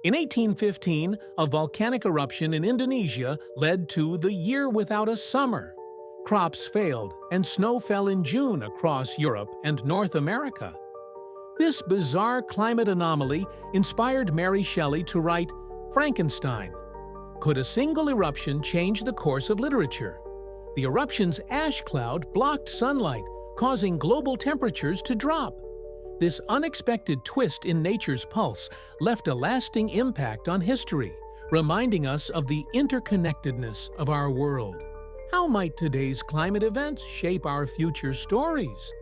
In 1815, a volcanic eruption in Indonesia led to the year without a summer. Crops failed, and snow fell in June across Europe and North America. This bizarre climate anomaly inspired Mary Shelley to write Frankenstein. Could a single eruption change the course of literature? The eruption's ash cloud blocked sunlight, causing global temperatures to drop. This unexpected twist in nature's pulse left a lasting impact on history, reminding us of the interconnectedness of our world. How might today's climate events shape our future stories?